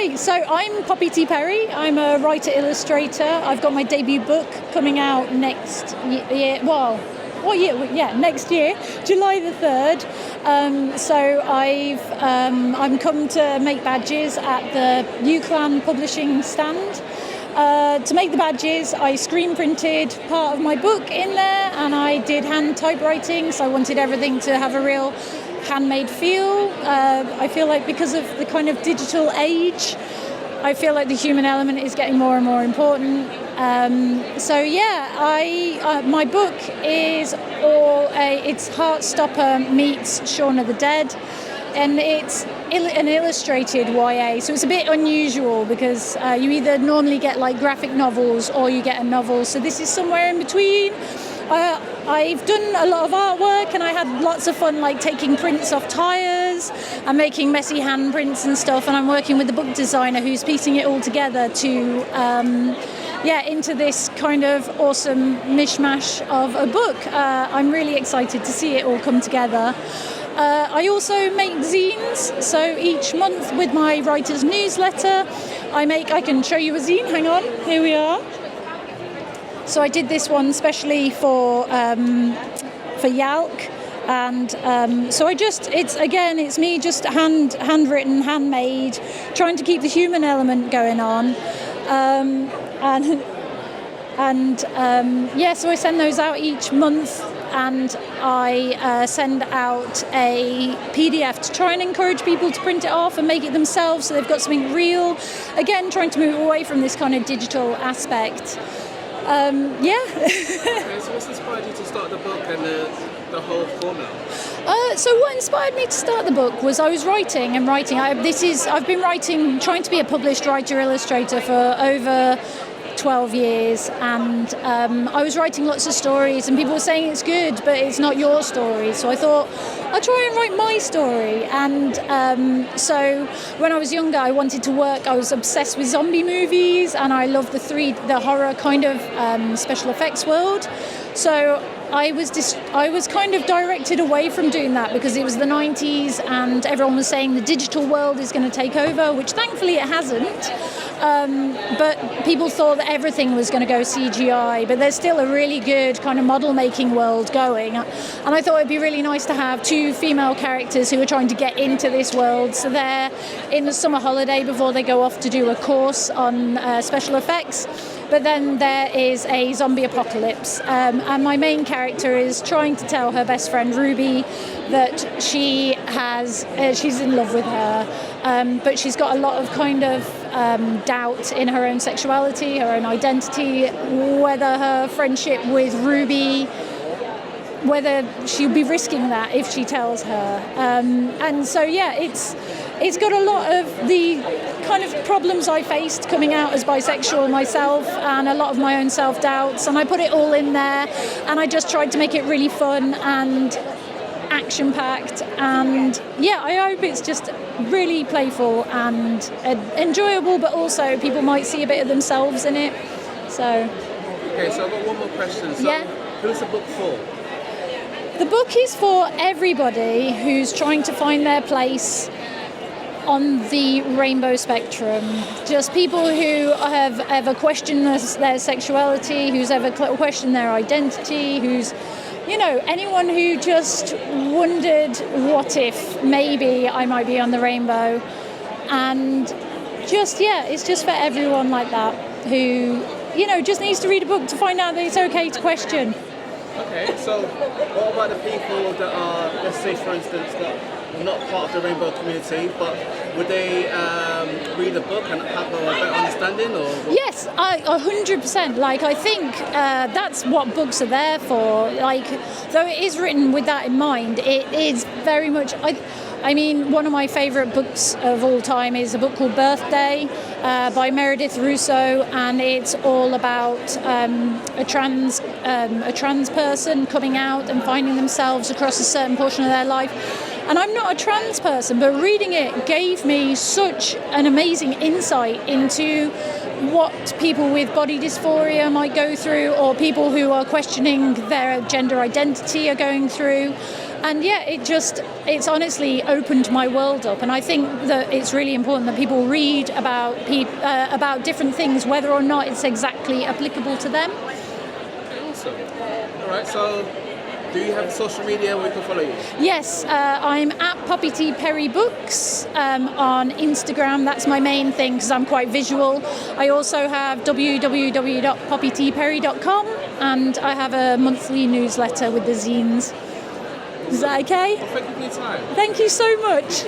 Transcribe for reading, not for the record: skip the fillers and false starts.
Hi, so I'm Poppy T. Perry. I'm a writer-illustrator. I've got my debut book coming out next year. Well, what year? Yeah, next year, July the 3rd. So I'm come to make badges at the UCLan publishing stand. To make the badges, I screen printed part of my book in there, and I did hand typewriting, so I wanted everything to have a real handmade feel. I feel like because of the kind of digital age, I feel like the human element is getting more and more important. My book is it's Heartstopper meets Shaun of the Dead, and it's an illustrated YA, so it's a bit unusual because you either normally get like graphic novels or you get a novel, so this is somewhere in between. I've done a lot of artwork, and I had lots of fun like taking prints off tyres and making messy handprints and stuff, and I'm working with a book designer who's piecing it all together to into this kind of awesome mishmash of a book. I'm really excited to see it all come together. I also make zines, so each month with my writer's newsletter, I can show you a zine, hang on, here we are. So I did this one specially for Yalc, and it's me just handwritten, handmade, trying to keep the human element going on, so I send those out each month, and I send out a PDF to try and encourage people to print it off and make it themselves, so they've got something real. Again, trying to move away from this kind of digital aspect. Okay, so what's inspired you to start the book and the whole formula? So what inspired me to start the book was I was writing. I've been writing, trying to be a published writer-illustrator for over 12 years, and I was writing lots of stories, and people were saying it's good, but it's not your story. So I thought I'll try and write my story. And so when I was younger, I wanted to work. I was obsessed with zombie movies, and I loved the horror kind of special effects world. So I was kind of directed away from doing that because it was the 90s and everyone was saying the digital world is going to take over, which thankfully it hasn't. But people thought that everything was going to go CGI, but there's still a really good kind of model making world going. And I thought it'd be really nice to have two female characters who are trying to get into this world. So they're in the summer holiday before they go off to do a course on special effects. But then there is a zombie apocalypse, and my main character is trying to tell her best friend Ruby that she's in love with her, but she's got a lot of kind of doubt in her own sexuality, her own identity, whether her friendship with Ruby, whether she'll be risking that if she tells her. It's got a lot of the kind of problems I faced coming out as bisexual myself, and a lot of my own self-doubts, and I put it all in there, and I just tried to make it really fun and action-packed, and I hope it's just really playful and enjoyable, but also people might see a bit of themselves in it. Okay, so I've got one more question. So who's the book for? The book is for everybody who's trying to find their place on the rainbow spectrum. Just people who have ever questioned their sexuality, who's ever questioned their identity, who's, anyone who just wondered, what if maybe I might be on the rainbow? And it's just for everyone like that who, just needs to read a book to find out that it's okay to question. Okay, so what about the people that are, let's say for instance, that are not part of the rainbow community, but would they read the book and have a better understanding? Or Yes, 100%. I think that's what books are there for. Though it is written with that in mind, it is very much... one of my favourite books of all time is a book called Birthday by Meredith Russo, and it's all about a trans person coming out and finding themselves across a certain portion of their life. And I'm not a trans person, but reading it gave me such an amazing insight into what people with body dysphoria might go through, or people who are questioning their gender identity are going through. And yeah, it's honestly opened my world up, and I think that it's really important that people read about different things, whether or not it's exactly applicable to them. Awesome. All right, so do you have social media where we can follow you? Yes, I'm at Poppy T Perry Books on Instagram. That's my main thing because I'm quite visual. I also have www.poppytperry.com, and I have a monthly newsletter with the zines. Is that okay? Well, thank you for your time. Thank you so much.